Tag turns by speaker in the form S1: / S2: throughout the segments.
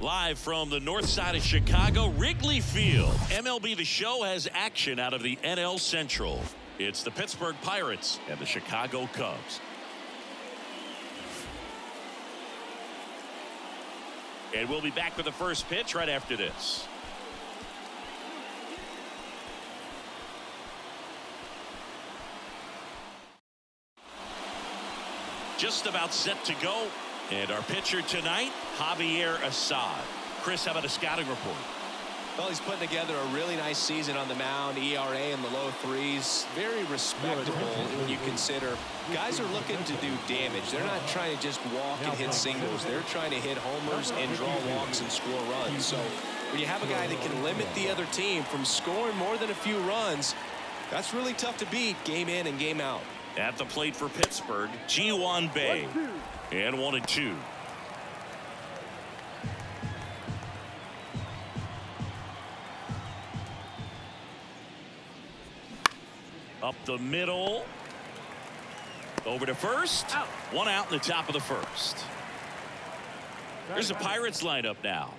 S1: Live from the north side of Chicago, Wrigley Field. MLB The Show has action out of the NL Central. It's the Pittsburgh Pirates and the Chicago Cubs. And we'll be back with the first pitch right after this. Just about set to go. And our pitcher tonight, Javier Assad. Chris, how about a scouting report?
S2: Well, he's putting together a really nice season on the mound. ERA in the low threes. Very respectable when you consider guys are looking to do damage. They're not trying to just walk and hit singles. They're trying to hit homers and draw walks and score runs. So when you have a guy that can limit the other team from scoring more than a few runs, that's really tough to beat game in and game out.
S1: At the plate for Pittsburgh, Ji-Hwan Bae. And 1-2. Up the middle. Over to first. Out. One out in the top of the first. There's the Pirates lineup now.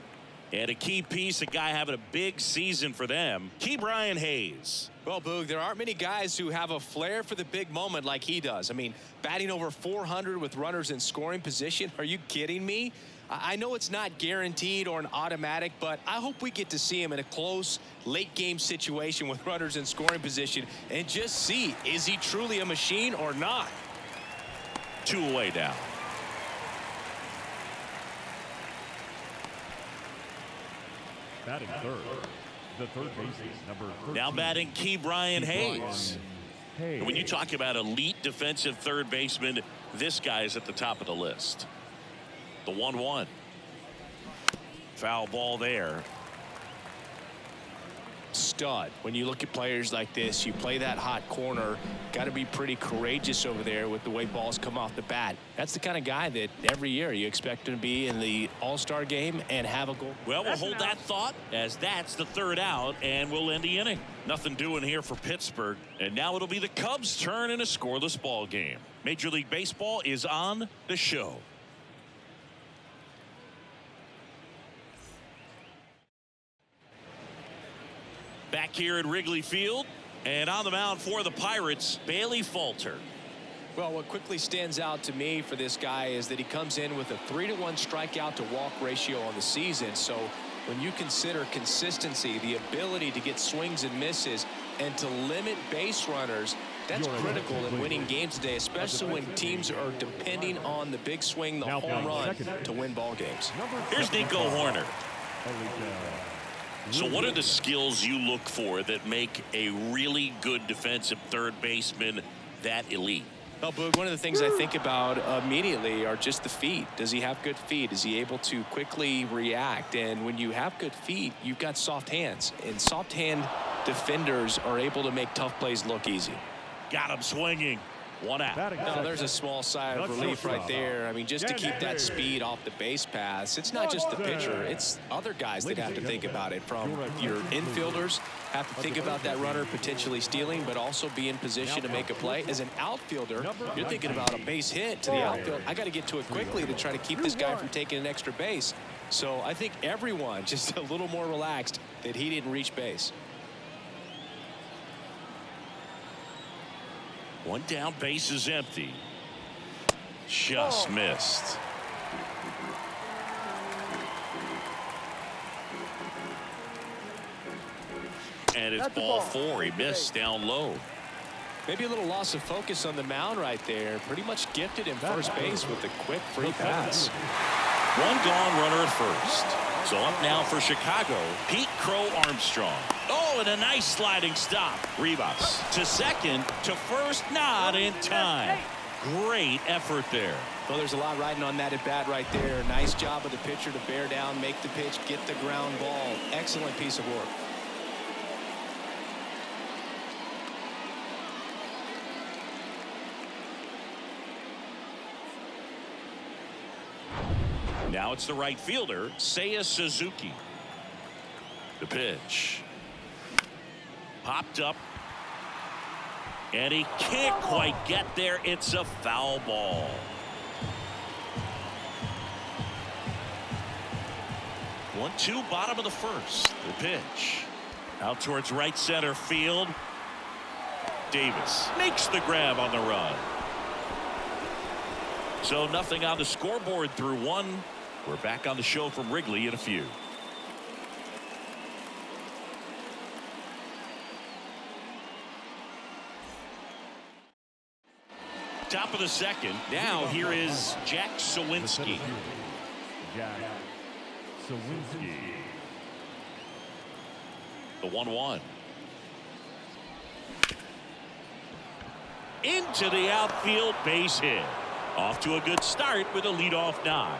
S1: And a key piece, a guy having a big season for them, Ke'Bryan Hayes.
S2: Well, Boog, there aren't many guys who have a flair for the big moment like he does. I mean, batting over 400 with runners in scoring position. Are you kidding me? I know it's not guaranteed or an automatic, but I hope we get to see him in a close late game situation with runners in scoring position and just see, is he truly a machine or not?
S1: 2 away now.
S3: Batting third, the third baseman, number 13.
S1: Now batting Ke'Bryan Hayes. And when you talk about elite defensive third baseman, this guy is at the top of the list. The 1-1. Foul ball there.
S2: Stud. When you look at players like this, you play that hot corner, got to be pretty courageous over there with the way balls come off the bat. That's the kind of guy that every year you expect him to be in the All-Star game and have a goal.
S1: Well, we'll hold that thought as that's the third out, and we'll end the inning. Nothing doing here for Pittsburgh, and now it'll be the Cubs' turn in a scoreless ball game. Major League Baseball is on the show. Back here at Wrigley Field, and on the mound for the Pirates, Bailey Falter.
S2: Well, what quickly stands out to me for this guy is that he comes in with a 3-to-1 strikeout to walk ratio on the season. So when you consider consistency, the ability to get swings and misses and to limit base runners, that's critical in winning games today, especially when teams are depending on the big swing, the home run to win ball games.
S1: Here's Nico Horner. So what are the skills you look for that make a really good defensive third baseman that elite?
S2: Well, Boog, one of the things I think about immediately are just the feet. Does he have good feet? Is he able to quickly react? And when you have good feet, you've got soft hands. And soft hand defenders are able to make tough plays look easy.
S1: Got him swinging. 1 out.
S2: No, there's a small sigh of relief right there. I mean, just to keep that speed off the base paths, it's not just the pitcher, it's other guys that have to think about it. From your infielders have to think about that runner potentially stealing, but also be in position to make a play. As an outfielder, you're thinking about a base hit to the outfield. I got to get to it quickly to try to keep this guy from taking an extra base. So I think everyone just a little more relaxed that he didn't reach base.
S1: One down, base is empty. Just missed. And it's ball 4. He missed down low.
S2: Maybe a little loss of focus on the mound right there. Pretty much gifted in first base with a quick free pass.
S1: One gone runner at first. So up now for Chicago, Pete Crow Armstrong. Oh, and a nice sliding stop. Rivas to second, to first, not in time. Great effort there.
S2: Well, there's a lot riding on that at bat right there. Nice job of the pitcher to bear down, make the pitch, get the ground ball. Excellent piece of work.
S1: Now it's the right fielder, Seiya Suzuki. The pitch. Popped up. And he can't quite get there. It's a foul ball. 1-2, bottom of the first. The pitch out towards right center field. Davis makes the grab on the run. So nothing on the scoreboard through one. We're back on the show from Wrigley in a few. Top of the second. Now here is Jack Sawinski.
S3: Jack Sawinski.
S1: The 1-1. Into the outfield, base hit. Off to a good start with a leadoff knock.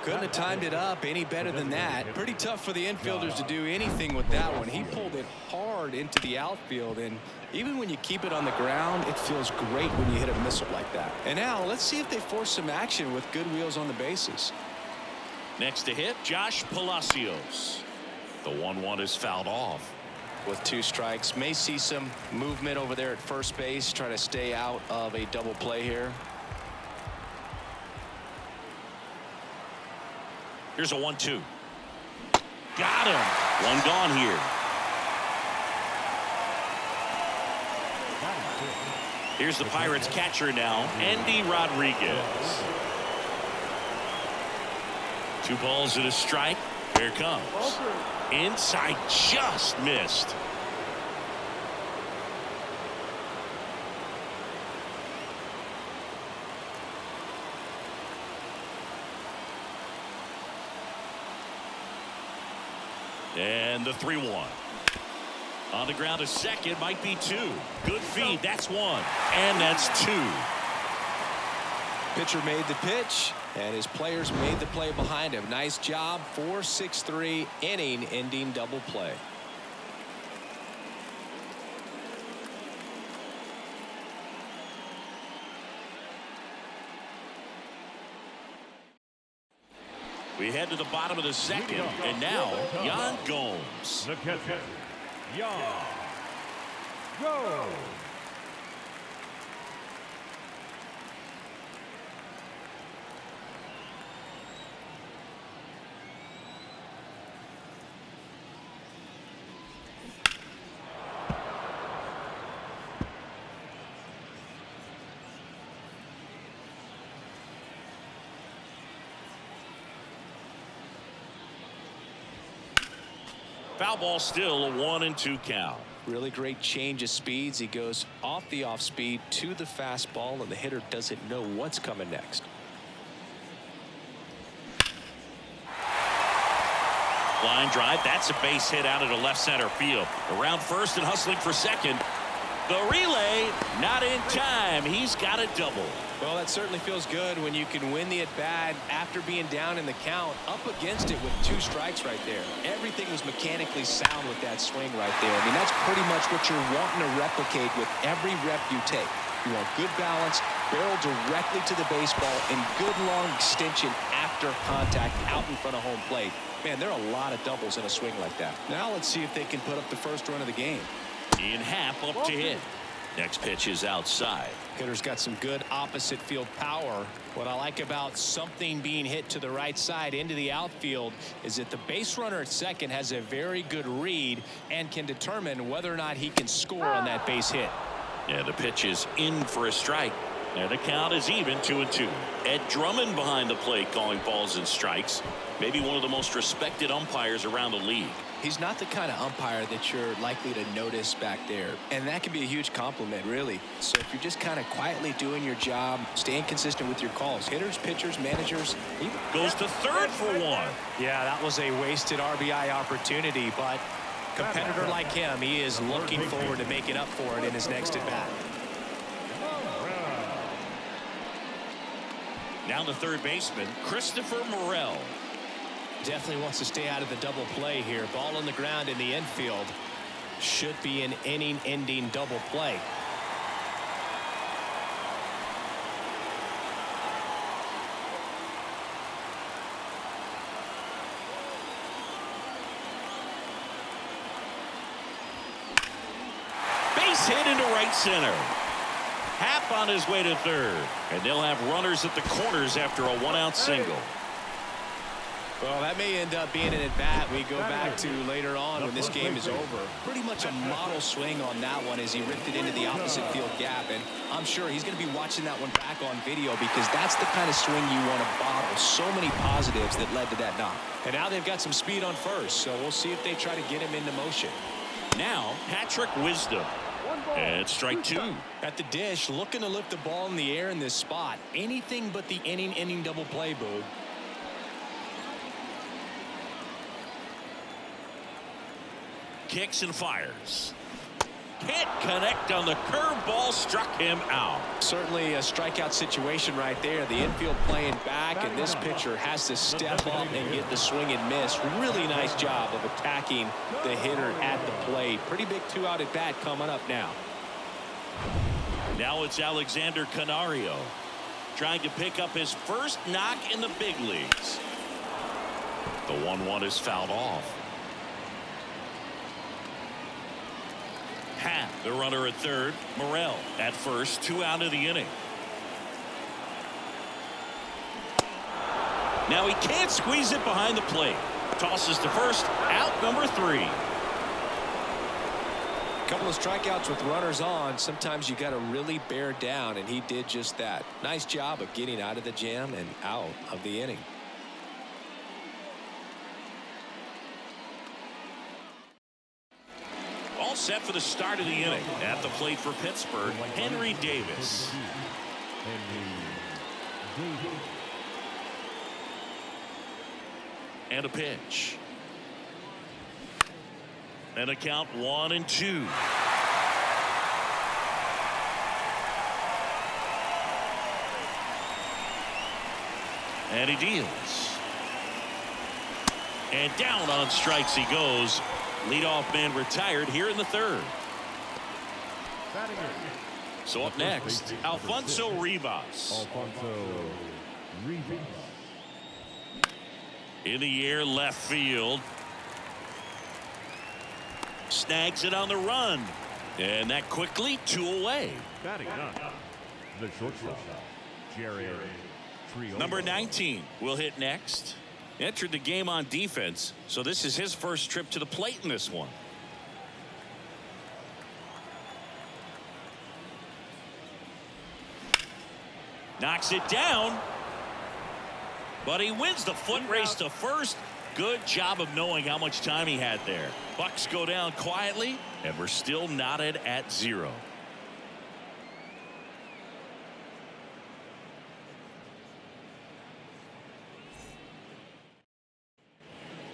S2: Couldn't have timed it up any better than that. Pretty tough for the infielders to do anything with that one. He pulled it hard into the outfield, and even when you keep it on the ground, it feels great when you hit a missile like that. And now let's see if they force some action with good wheels on the bases.
S1: Next to hit, Josh Palacios. The 1-1 is fouled off.
S2: With 2 strikes, may see some movement over there at first base, try to stay out of a double play here.
S1: Here's a 1-2. Got him. One gone here. Here's the Pirates catcher now, Andy Rodriguez. 2 balls and a strike. Here it comes. Inside, just missed. And the 3-1. On the ground, a second, might be 2. Good feed, that's 1. And that's 2.
S2: Pitcher made the pitch, and his players made the play behind him. Nice job. 4-6-3 inning ending double play.
S1: We head to the bottom of the second, and now Yan Gomes.
S3: The catcher, Yan Gomes.
S1: Foul ball, still a 1-2 count.
S2: Really great change of speeds. He goes off the off speed to the fastball, and the hitter doesn't know what's coming next.
S1: Line drive, that's a base hit out into left center field. Around first and hustling for second. The relay, not in time. He's got a double.
S2: Well, that certainly feels good when you can win the at-bat after being down in the count, up against it with 2 strikes right there. Everything was mechanically sound with that swing right there. I mean, that's pretty much what you're wanting to replicate with every rep you take. You want good balance, barrel directly to the baseball, and good long extension after contact out in front of home plate. Man, there are a lot of doubles in a swing like that. Now let's see if they can put up the first run of the game.
S1: Ian Happ up to hit. Next pitch is outside.
S2: Hitter's got some good opposite field power. What I like about something being hit to the right side into the outfield is that the base runner at second has a very good read and can determine whether or not he can score on that base hit.
S1: Yeah, the pitch is in for a strike. And the count is even, 2-2. Ed Drummond behind the plate calling balls and strikes. Maybe one of the most respected umpires around the league.
S2: He's not the kind of umpire that you're likely to notice back there. And that can be a huge compliment, really. So if you're just kind of quietly doing your job, staying consistent with your calls, hitters, pitchers, managers.
S1: Goes to third for 1.
S2: Yeah, that was a wasted RBI opportunity, but competitor like him, he is looking forward to making up for it in his next at-bat.
S1: Down to third baseman, Christopher Morel.
S2: Definitely wants to stay out of the double play here. Ball on the ground in the infield. Should be an inning-ending double play.
S1: Base hit into right center. Happ on his way to third. And they'll have runners at the corners after a 1-out single.
S2: Well, that may end up being an at-bat we go back to later on when this game is over. Pretty much a model swing on that one as he ripped it into the opposite field gap. And I'm sure he's going to be watching that one back on video because that's the kind of swing you want to bottle. So many positives that led to that knock. And now they've got some speed on first, so we'll see if they try to get him into motion.
S1: Now, Patrick Wisdom. And strike two.
S2: At the dish, looking to lift the ball in the air in this spot. Anything but the inning double play, Boog.
S1: Kicks and fires. Can't connect on the curveball, struck him out.
S2: Certainly a strikeout situation right there. The infield playing back, and this pitcher has to step up and get the swing and miss. Really nice job of attacking the hitter at the plate. Pretty big two-out at bat coming up now.
S1: Now it's Alexander Canario trying to pick up his first knock in the big leagues. The 1-1 is fouled off. Half the runner at third. Morel at first. 2 out of the inning. Now he can't squeeze it behind the plate. Tosses to first. Out number 3.
S2: A couple of strikeouts with runners on. Sometimes you got to really bear down, and he did just that. Nice job of getting out of the jam and out of the inning.
S1: All set for the start of the inning. At the plate for Pittsburgh, Henry Davis. And a pitch. And a count 1-2. And he deals. And down on strikes he goes. Leadoff man retired here in the third. So up next, Alfonso Rivas. In the air, left field. Snags it on the run. And that quickly 2 away.
S3: Batting up, the shortstop, Jerry Trio.
S1: Number 19 will hit next. Entered the game on defense, so this is his first trip to the plate in this one. Knocks it down, but he wins the foot race to first. Good job of knowing how much time he had there. Bucks go down quietly, and we're still knotted at 0.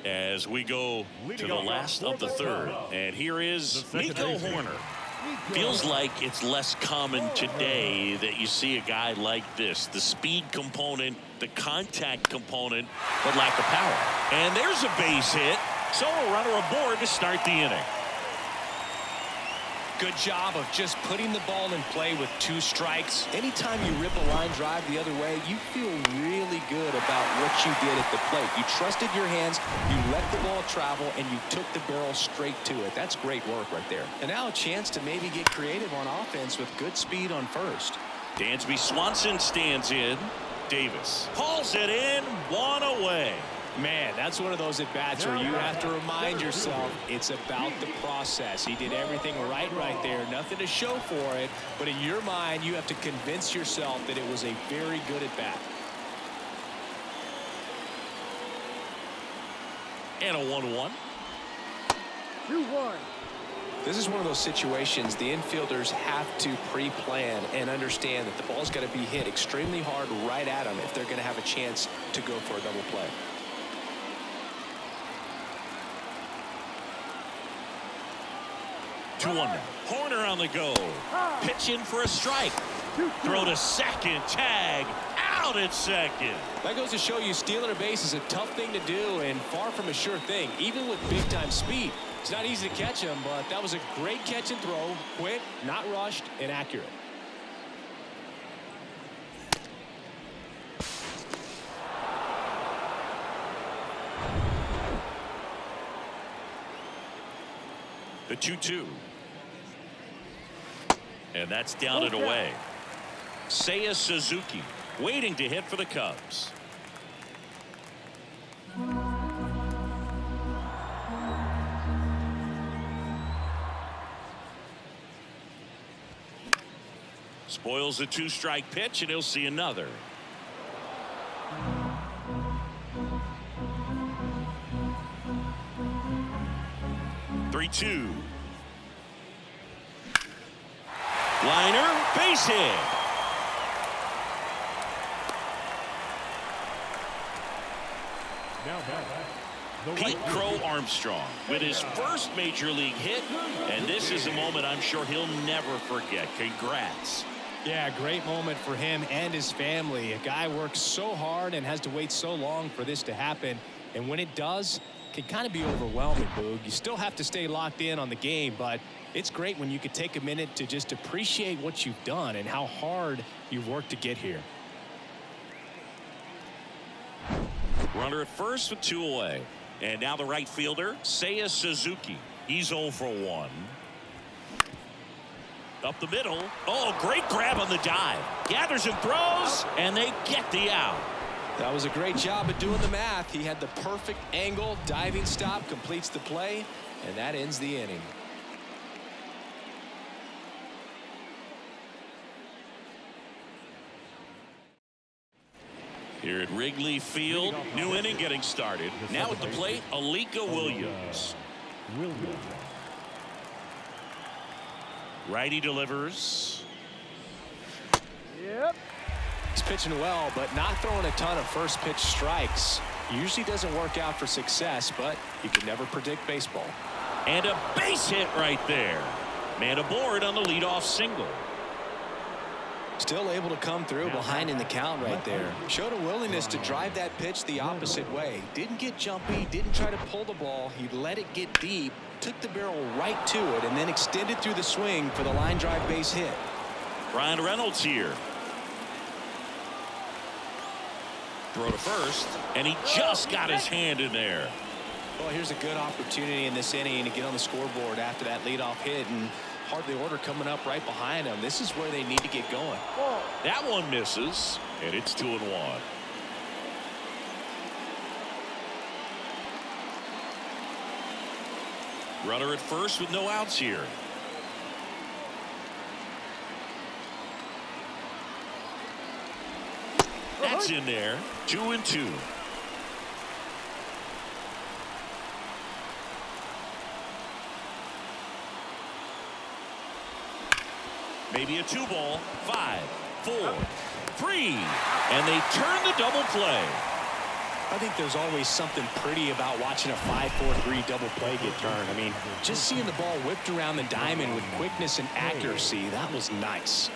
S1: As we go to the last of the third, and here is Nico Horner. Feels like it's less common today that you see a guy like this. The speed component, the contact component, but lack of power. And there's a base hit, so a runner aboard to start the inning.
S2: Good job of just putting the ball in play with 2 strikes. Anytime you rip a line drive the other way, you feel really good about what you did at the plate. You trusted your hands, you let the ball travel, and you took the barrel straight to it. That's great work right there. And now a chance to maybe get creative on offense with good speed on first.
S1: Dansby Swanson stands in. Davis hauls it in, 1 away.
S2: Man, that's one of those at-bats where you have to remind yourself it's about the process. He did everything right there. Nothing to show for it. But in your mind, you have to convince yourself that it was a very good at-bat.
S1: And a 1-1.
S4: 2-1.
S2: This is one of those situations the infielders have to pre-plan and understand that the ball's got to be hit extremely hard right at them if they're going to have a chance to go for a double play.
S1: 2-1 now. Horner on the go. Pitch in for a strike. Throw to second. Tag. Out at second.
S2: That goes to show you stealing a base is a tough thing to do and far from a sure thing, even with big-time speed. It's not easy to catch him, but that was a great catch and throw. Quick, not rushed, and accurate.
S1: The 2-2. And that's down and away. Seiya Suzuki waiting to hit for the Cubs. Spoils the 2-strike pitch, and he'll see another. Three-two. Liner, base hit. Pete Crow Armstrong with his first major league hit, and this is a moment I'm sure he'll never forget. Congrats.
S2: Yeah, great moment for him and his family. A guy works so hard and has to wait so long for this to happen, and when it does, it can kind of be overwhelming, Boog. You still have to stay locked in on the game, but it's great when you could take a minute to just appreciate what you've done and how hard you've worked to get here.
S1: Runner at first with 2 away. And now the right fielder, Seiya Suzuki. He's 0 for 1. Up the middle. Oh, great grab on the dive. Gathers and throws, and they get the out.
S2: That was a great job of doing the math. He had the perfect angle, diving stop, completes the play, and that ends the inning.
S1: Here at Wrigley Field, new inning getting started. Now at the plate, Alika Williams. Righty delivers.
S4: Yep.
S2: He's pitching well, but not throwing a ton of first pitch strikes. Usually doesn't work out for success, but you can never predict baseball.
S1: And a base hit right there. Man aboard on the leadoff single.
S2: Still able to come through behind in the count right there. Showed a willingness to drive that pitch the opposite way. Didn't get jumpy, didn't try to pull the ball. He let it get deep, took the barrel right to it, and then extended through the swing for the line drive base hit.
S1: Brian Reynolds here. Throw to first, and he just got his hand in there.
S2: Well, here's a good opportunity in this inning to get on the scoreboard after that leadoff hit, and hardly order coming up right behind them. This is where they need to get going.
S1: That one misses, and it's 2-1. Runner at first with no outs here. That's in there. 2-2. Maybe a 2-ball. 5, 4, 3, and they turn the double play.
S2: I think there's always something pretty about watching a 5-4-3 double play get turned. I mean, just seeing the ball whipped around the diamond with quickness and accuracy, that was nice.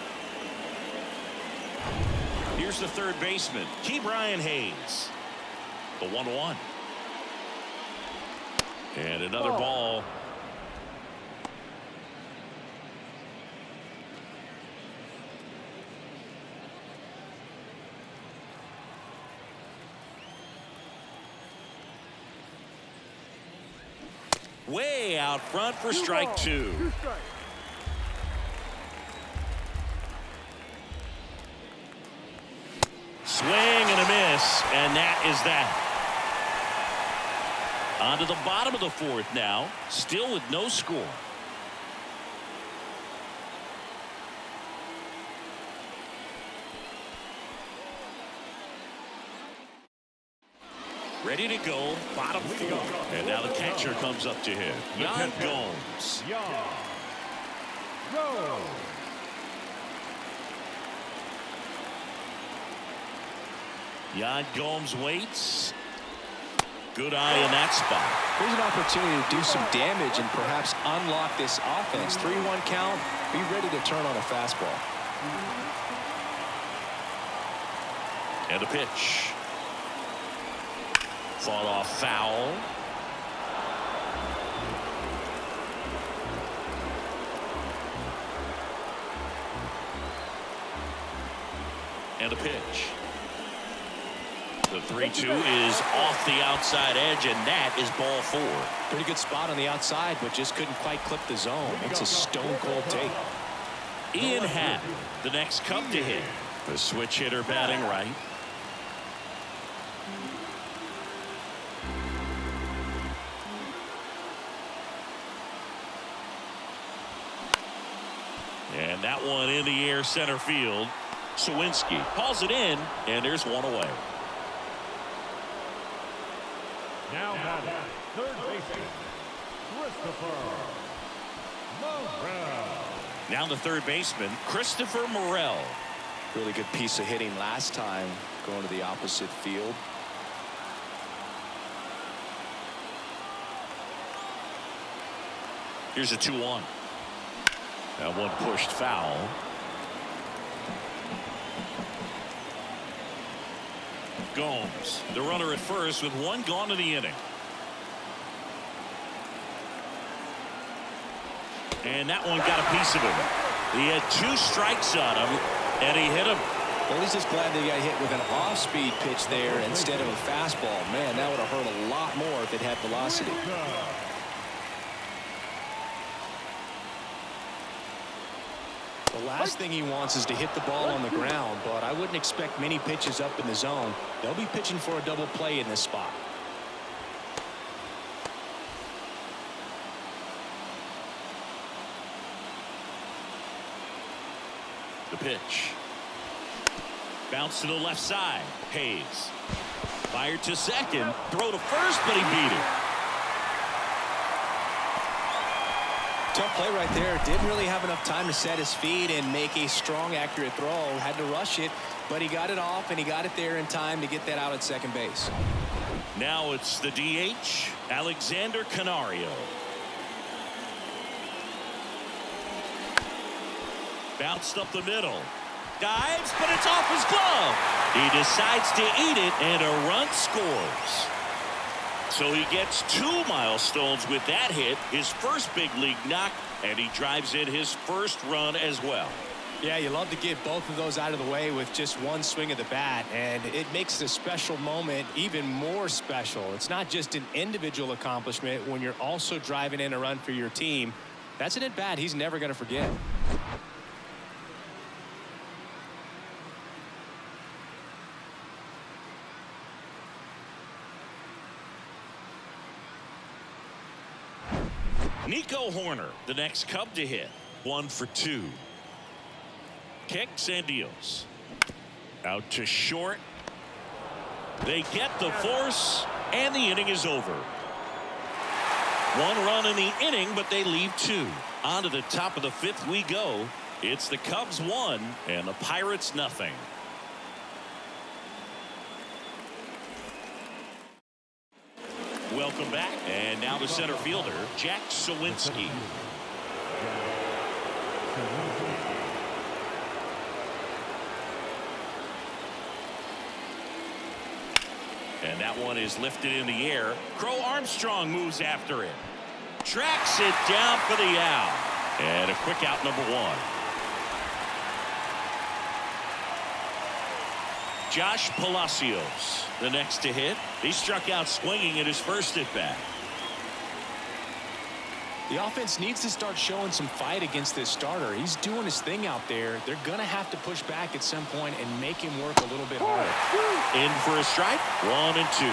S1: Here's the third baseman, Ke'Bryan Hayes. The 1-1. And another ball. Way out front for strike 2. Swing and a miss, and that is that. On to the bottom of the 4th now, still with no score. Ready to go, bottom 4. And now the catcher comes up to him. Yan Gomes. Yan Gomes waits. Good eye in that spot.
S2: Here's an opportunity to do some damage and perhaps unlock this offense. 3-1 count. Be ready to turn on a fastball.
S1: And a pitch. Fought off foul. And a pitch. The 3-2 is off the outside edge, and that is ball 4.
S2: Pretty good spot on the outside, but just couldn't quite clip the zone. It's a stone cold take.
S1: Ian Happ, the next cup to hit. The switch hitter batting right. And that one in the air center field. Sawinski calls it in, and there's one away.
S3: Now batting, third baseman, Christopher Morel.
S1: Now the third baseman, Christopher Morel.
S2: Really good piece of hitting last time, going to the opposite field.
S1: Here's a 2-1. That one pushed foul. Gomes, the runner at first with one gone in the inning. And that one got a piece of him. He had 2 strikes on him, and he hit him.
S2: Well, he's just glad that he got hit with an off-speed pitch there instead of a fastball. Man, that would have hurt a lot more if it had velocity. The last thing he wants is to hit the ball on the ground, but I wouldn't expect many pitches up in the zone. They'll be pitching for a double play in this spot.
S1: The pitch. Bounce to the left side. Hayes. Fired to second. Throw to first, but he beat it.
S2: Tough play right there. Didn't really have enough time to set his feet and make a strong, accurate throw. Had to rush it, but he got it off, and he got it there in time to get that out at second base.
S1: Now it's the DH, Alexander Canario. Bounced up the middle. Dives, but it's off his glove. He decides to eat it, and a run scores. So he gets 2 milestones with that hit, his first big league knock, and he drives in his first run as well.
S2: Yeah, you love to get both of those out of the way with just one swing of the bat, and it makes the special moment even more special. It's not just an individual accomplishment when you're also driving in a run for your team. That's an at-bat he's never going to forget.
S1: Nico Horner, the next Cub to hit. 1 for 2. Kicks and deals. Out to short. They get the force, and the inning is over. 1 run in the inning, but they leave 2. On to the top of the 5th we go. It's the Cubs 1 and the Pirates nothing. Welcome back, and now the center fielder, Jack Sawinski. And that one is lifted in the air. Crow Armstrong moves after it. Tracks it down for the out. And a quick out, number 1. Josh Palacios, the next to hit. He struck out swinging at his first at bat.
S2: The offense needs to start showing some fight against this starter. He's doing his thing out there. They're going to have to push back at some point and make him work a little bit harder.
S1: In for a strike. 1 and 2.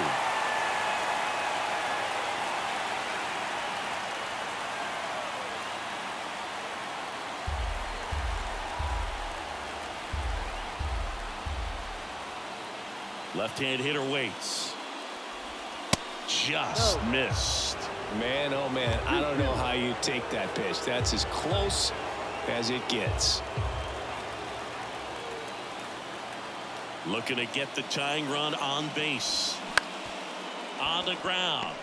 S1: Left-hand hitter waits. Just missed.
S2: Man, oh man, I don't know how you take that pitch. That's as close as it gets.
S1: Looking to get the tying run on base. On the ground.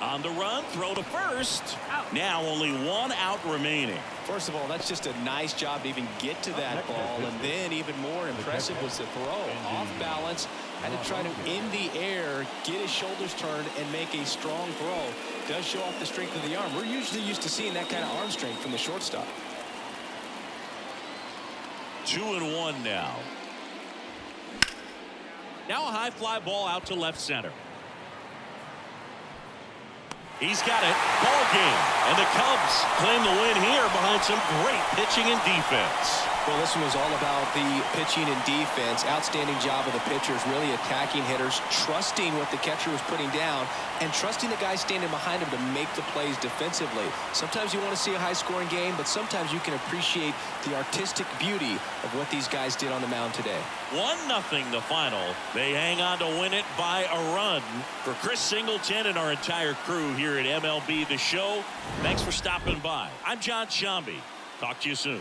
S1: On the run, throw to first. Now only 1 out remaining.
S2: First of all, that's just a nice job to even get to that ball, and then even more impressive was the throw. Off balance, had to try to in the air, get his shoulders turned, and make a strong throw. Does show off the strength of the arm. We're usually used to seeing that kind of arm strength from the shortstop.
S1: 2 and 1 now. Now a high fly ball out to left center. He's got it. Ball game. And the Cubs claim the win here behind some great pitching and defense.
S2: Well, this one was all about the pitching and defense. Outstanding job of the pitchers, really attacking hitters, trusting what the catcher was putting down, and trusting the guy standing behind him to make the plays defensively. Sometimes you want to see a high-scoring game, but sometimes you can appreciate the artistic beauty of what these guys did on the mound today.
S1: 1-0 the final. They hang on to win it by a run. For Chris Singleton and our entire crew here at MLB The Show, thanks for stopping by. I'm John Shambi. Talk to you soon.